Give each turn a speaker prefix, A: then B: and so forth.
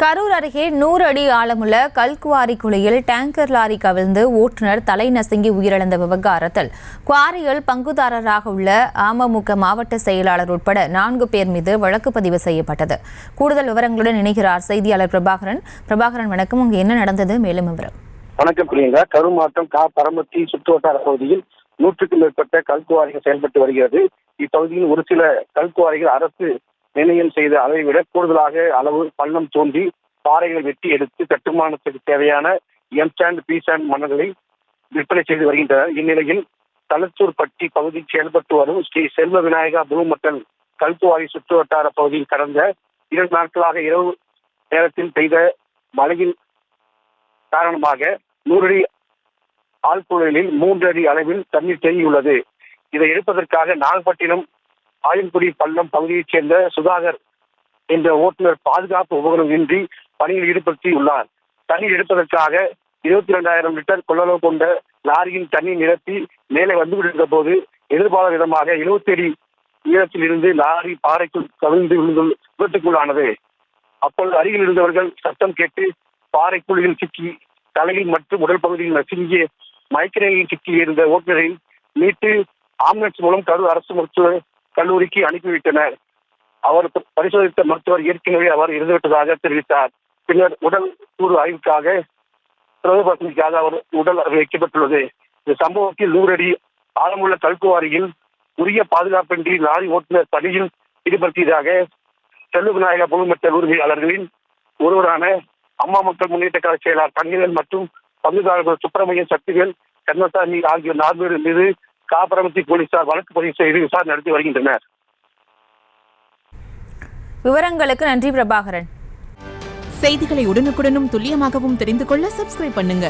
A: கரூர் அருகே 100 அடி ஆழமுள்ள கல்குவாரி குழியில் டேங்கர் லாரி கவிழ்ந்து ஓட்டுநர் தலை நசுங்கி உயிரிழந்த விவகாரத்தில் குவாரியில் பங்குதாரராக உள்ள அமமுக மாவட்ட செயலாளர் உட்பட 4 பேர் மீது வழக்கு பதிவு செய்யப்பட்டது. கூடுதல் விவரங்களுடன் இணைகிறார் செய்தியாளர் பிரபாகரன். வணக்கம். அங்கு என்ன நடந்தது? மேலும் விவரம்.
B: வணக்கம் பிரியங்கா. கரூர் மாவட்டம் பரமத்தி சுற்றுவட்டார பகுதியில் 100க்கும் மேற்பட்ட கல்குவாரிகள் செயல்பட்டு வருகிறது. இப்பகுதியில் ஒரு சில கல்குவாரிகள் அரசு நிர்ணயம் செய்த அளவை விட கூடுதலாக அளவு பள்ளம் தோண்டி பாறைகள் வெட்டி எடுத்து கட்டுமானத்துக்கு தேவையான எம்சாண்ட் பீசாண்ட் மணல்களை விற்பனை செய்து வருகின்றனர். இந்நிலையில் தலத்தூர்பட்டி பகுதியில் செயல்பட்டு வரும் ஸ்ரீ செல்வ விநாயகா புளூமட்டல் கல்குவாரி சுற்றுவட்டார பகுதியில் கடந்த 2 நாட்களாக இரவு நேரத்தில் பெய்த மழையின் காரணமாக 100 அடி ஆழ்குழலில் 3 அடி அளவில் தண்ணீர் தேங்கியுள்ளது. இதை எடுப்பதற்காக நாகப்பட்டினம் ஆயன்குடி பள்ளம் பகுதியைச் சேர்ந்த சுதாகர் என்ற ஓட்டுநர் பாதுகாப்பு உபகரணம் இன்றி பணியில் ஈடுபடுத்தியுள்ளார். தண்ணீர் எடுப்பதற்காக 22,000 லிட்டர் கொள்ளளவு கொண்ட லாரியின் தண்ணீர் நிரப்பி மேலே வந்துவிட்டிருந்த போது எதிர்பாராத விதமாக 70 அடி உயரத்தில் இருந்து லாரி பாறைக்குள் கவிழ்ந்து விபத்துக்குள்ளானது. அப்பொழுது அருகில் இருந்தவர்கள் சத்தம் கேட்டு பாறைக்குழியில் சிக்கி தலையில் மற்றும் உடல் பகுதியில் நசுங்கிய மயக்க சிக்கி இருந்த ஓட்டுநரை மீட்டு ஆம்புலன்ஸ் மூலம் கரூர் அரசு மருத்துவ கல்லூரிக்கு அனுப்பிவிட்டனர். அவர் பரிசோதித்த மருத்துவர் ஏற்கனவே அவர் இறந்துவிட்டதாக தெரிவித்தார். பின்னர் உடல் கூறு ஆய்வுக்காக பிரதமருக்காக அவர் உடல் வைக்கப்பட்டுள்ளது. இந்த சம்பவத்தில் 100 அடி ஆழமுள்ள கல்குவாரியில் உரிய பாதுகாப்பின்றி லாரி ஓட்டுநர் பணியில் ஈடுபடுத்தியதாக செல்வ விநாயகா புதுமட்டல் உரிமையாளர்களின் ஒருவரான அம்மா மக்கள் முன்னேற்ற கழக செயலாளர் தங்கவேல் மற்றும் பங்குதாரர்கள் சுப்பிரமணியன், சக்திவேல், கர்ணசாமி ஆகிய 4 பேர் மீது பரமத்தி போலீசார் வழக்கு பதிவு செய்து விசாரணை நடத்தி வருகின்றனர்.
A: விவரங்களுக்கு நன்றி பிரபாகரன்.
C: செய்திகளை உடனுக்குடனும் துல்லியமாகவும் தெரிந்து கொள்ள சப்ஸ்கிரைப் பண்ணுங்க.